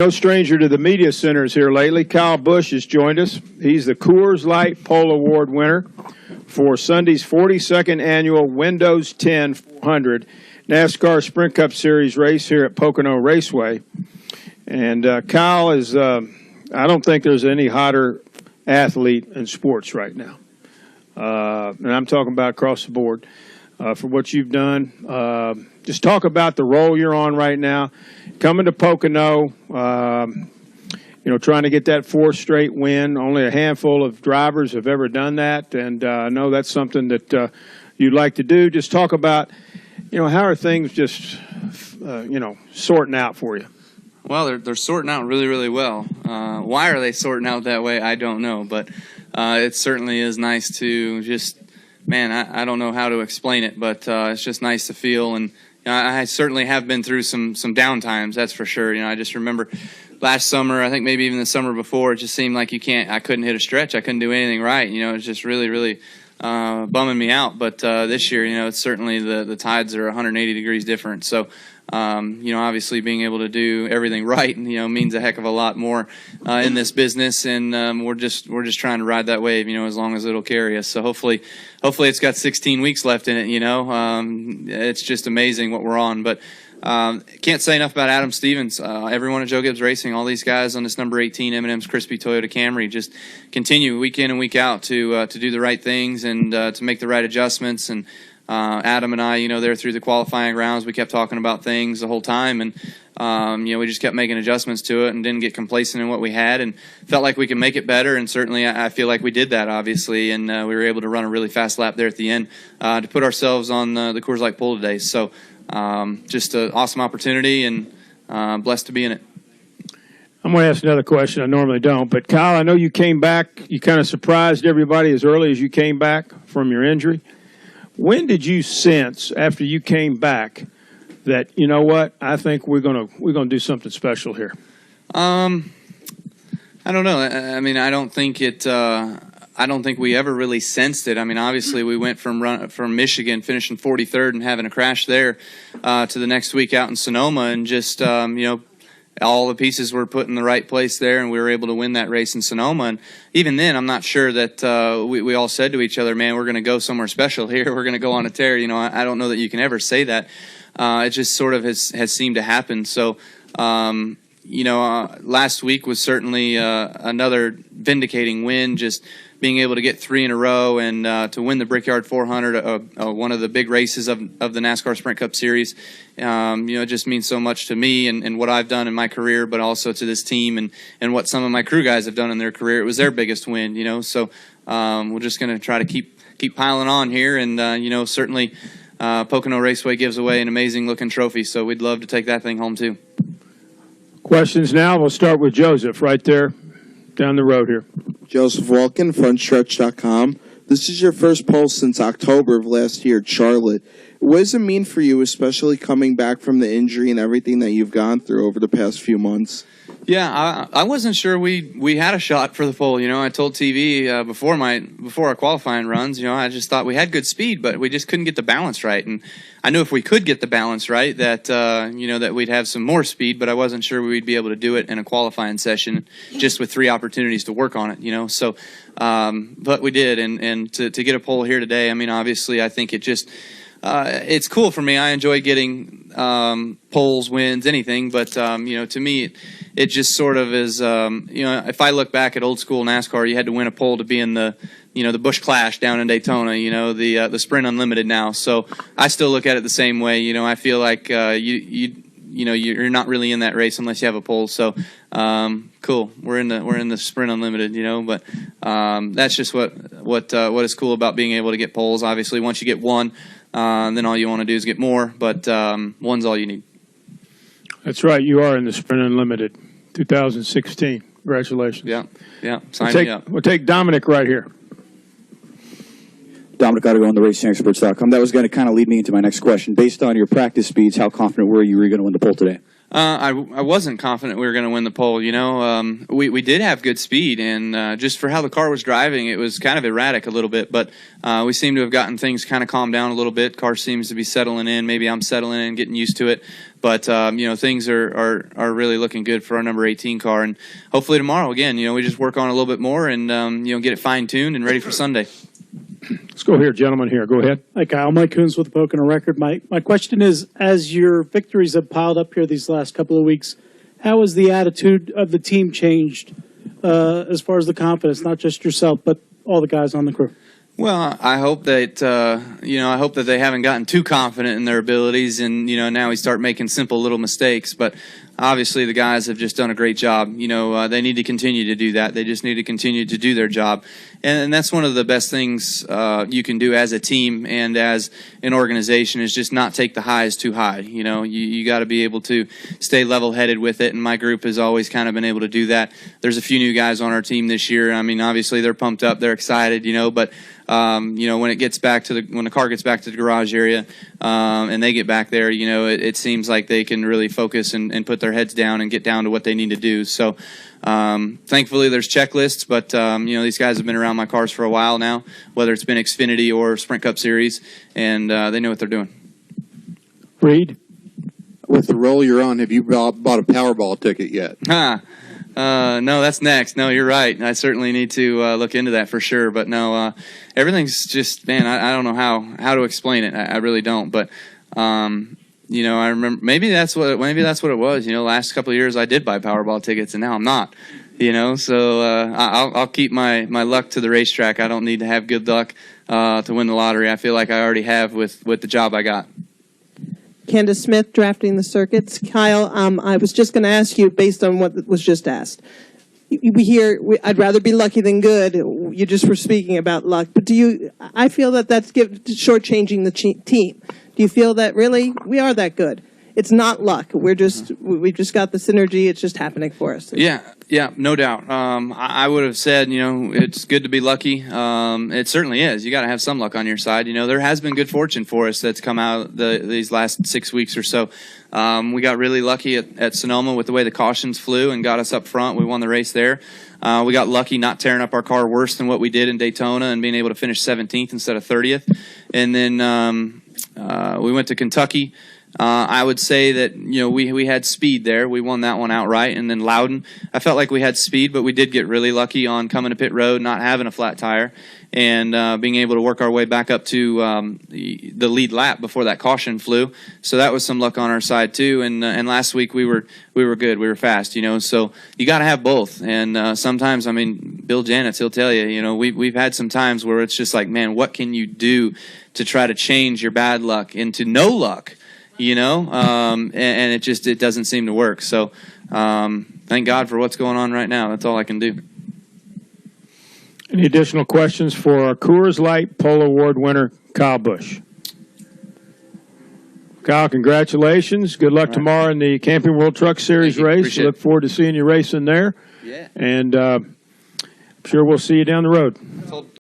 No stranger to the media centers here lately. Kyle Busch has joined us. He's the Coors Light Pole Award winner for Sunday's 42nd annual Windows 10 400 NASCAR Sprint Cup Series race here at Pocono Raceway. And Kyle is, I don't think there's any hotter athlete in sports right now. And I'm talking about across the board for what you've done. Just talk about the role you're on right now, coming to Pocono, trying to get that fourth straight win. Only a handful of drivers have ever done that, and I know that's something that you'd like to do. Just talk about, how are things just, sorting out for you? Well, they're sorting out really, really well. Why are they sorting out that way? I don't know, but it certainly is nice to just, I don't know how to explain it, but it's just nice to feel. And I certainly have been through some downtimes, that's for sure. I just remember last summer, I think maybe even the summer before, it just seemed like I couldn't hit a stretch. I couldn't do anything right. It was just really, really bumming me out. But this year, it's certainly the tides are 180 degrees different. So, obviously being able to do everything right, means a heck of a lot more in this business. And we're just trying to ride that wave, as long as it'll carry us. So hopefully it's got 16 weeks left in it. It's just amazing what we're on. But can't say enough about Adam Stevens. Everyone at Joe Gibbs Racing, all these guys on this number 18 M&M's Crispy Toyota Camry, just continue week in and week out to do the right things and to make the right adjustments. And Adam and I, there through the qualifying rounds, we kept talking about things the whole time, and we just kept making adjustments to it and didn't get complacent in what we had, and felt like we could make it better. And certainly, I feel like we did that, obviously, and we were able to run a really fast lap there at the end to put ourselves on the Coors Light Pole today. So, just an awesome opportunity, and blessed to be in it. I'm going to ask another question. I normally don't, but Kyle, I know you came back. You kind of surprised everybody as early as you came back from your injury. When did you sense after you came back that, I think we're gonna do something special here? I don't know. I don't think we ever really sensed it. Obviously we went from Michigan, finishing 43rd and having a crash there, to the next week out in Sonoma, and just all the pieces were put in the right place there, and we were able to win that race in Sonoma. And even then, I'm not sure that we all said to each other, man, we're going to go somewhere special here. We're going to go on a tear. I don't know that you can ever say that. It just sort of has seemed to happen. So, last week was certainly another vindicating win, just being able to get 3 in a row and to win the Brickyard 400, one of the big races of the NASCAR Sprint Cup Series. It just means so much to me and what I've done in my career, but also to this team and what some of my crew guys have done in their career. It was their biggest win, so we're just going to try to keep piling on here. And, certainly Pocono Raceway gives away an amazing-looking trophy, so we'd love to take that thing home too. Questions now. We'll start with Joseph right there down the road here. Joseph Walken, frontstretch.com. This is your first pole since October of last year at Charlotte. What does it mean for you, especially coming back from the injury and everything that you've gone through over the past few months? Yeah, I wasn't sure we had a shot for the pole. I told TV before our qualifying runs, I just thought we had good speed, but we just couldn't get the balance right. And I knew if we could get the balance right, that that we'd have some more speed, but I wasn't sure we'd be able to do it in a qualifying session, just with 3 opportunities to work on it. So, but we did, and to get a pole here today, obviously, I think it just. It's cool for me. I enjoy getting poles, wins, anything. But, to me, it just sort of is, if I look back at old school NASCAR, you had to win a pole to be in the Busch Clash down in Daytona, the Sprint Unlimited now. So I still look at it the same way. I feel like you're not really in that race unless you have a pole. So cool. We're in the Sprint Unlimited, but that's just what is cool about being able to get poles. Obviously, once you get one, then all you want to do is get more, but one's all you need. That's right. You are in the Sprint Unlimited 2016. Congratulations. Yeah. Sign me up. We'll take Dominic right here. Dominic Ottago on the RacingExperts.com. That was going to kind of lead me into my next question. Based on your practice speeds, how confident were you going to win the pole today? I wasn't confident we were going to win the pole. You know, we did have good speed, and just for how the car was driving, it was kind of erratic a little bit. But we seem to have gotten things kind of calmed down a little bit. Car seems to be settling in. Maybe I'm settling in, getting used to it. But you know, things are really looking good for our number 18 car, and hopefully tomorrow again. You know, we just work on it a little bit more and you know, get it fine tuned and ready for Sunday. Let's go here, gentlemen. Here, go ahead. Hi, Kyle. Mike Coons with the Pocono Record. My question is, as your victories have piled up here these last couple of weeks, how has the attitude of the team changed as far as the confidence, not just yourself, but all the guys on the crew? Well, I hope that you know, I hope that they haven't gotten too confident in their abilities, and you know, now we start making simple little mistakes. But obviously, the guys have just done a great job. You know, they need to continue to do that. They just need to continue to do their job, and that's one of the best things you can do as a team and as an organization is just not take the highs too high. You know, you got to be able to stay level-headed with it, and my group has always kind of been able to do that. There's a few new guys on our team this year. I mean, obviously, they're pumped up, they're excited, you know, but you know, when the car gets back to the garage area and they get back there, you know, it seems like they can really focus and put their heads down and get down to what they need to do. So thankfully there's checklists, but you know, these guys have been around my cars for a while now, whether it's been Xfinity or Sprint Cup Series, and they know what they're doing. Reed? With the role you're on, have you bought a Powerball ticket yet? No, that's next. No, you're right. I certainly need to look into that for sure. But no, everything's just, man, I don't know how to explain it. I really don't. But you know, I remember maybe that's what it was. You know, last couple of years I did buy Powerball tickets, and now I'm not. You know, so I'll keep my luck to the racetrack. I don't need to have good luck to win the lottery. I feel like I already have with the job I got. Candace Smith, drafting the circuits. Kyle, I was just going to ask you, based on what was just asked. We hear, I'd rather be lucky than good. You just were speaking about luck. But I feel that that's shortchanging the team. Do you feel that really we are that good? It's not luck. We've just got the synergy. It's just happening for us. Yeah, no doubt. I would have said, you know, it's good to be lucky. It certainly is. You got to have some luck on your side. You know, there has been good fortune for us that's come out these last 6 weeks or so. We got really lucky at Sonoma with the way the cautions flew and got us up front. We won the race there. We got lucky not tearing up our car worse than what we did in Daytona and being able to finish 17th instead of 30th. And then we went to Kentucky. I would say that, you know, we had speed there. We won that one outright. And then Loudon, I felt like we had speed, but we did get really lucky on coming to pit road, not having a flat tire, and being able to work our way back up to the lead lap before that caution flew. So that was some luck on our side too. And last week we were good. We were fast, you know. So you got to have both. And sometimes, I mean, Bill Janetz, he'll tell you, you know, we've had some times where it's just like, man, what can you do to try to change your bad luck into no luck? You know, and it doesn't seem to work. So thank God for what's going on right now. That's all I can do. Any additional questions for our Coors Light Pole Award winner, Kyle Busch? Kyle, congratulations. Good luck tomorrow in the Camping World Truck Series race. Appreciate Look forward to seeing you racing there. Yeah. And I'm sure we'll see you down the road.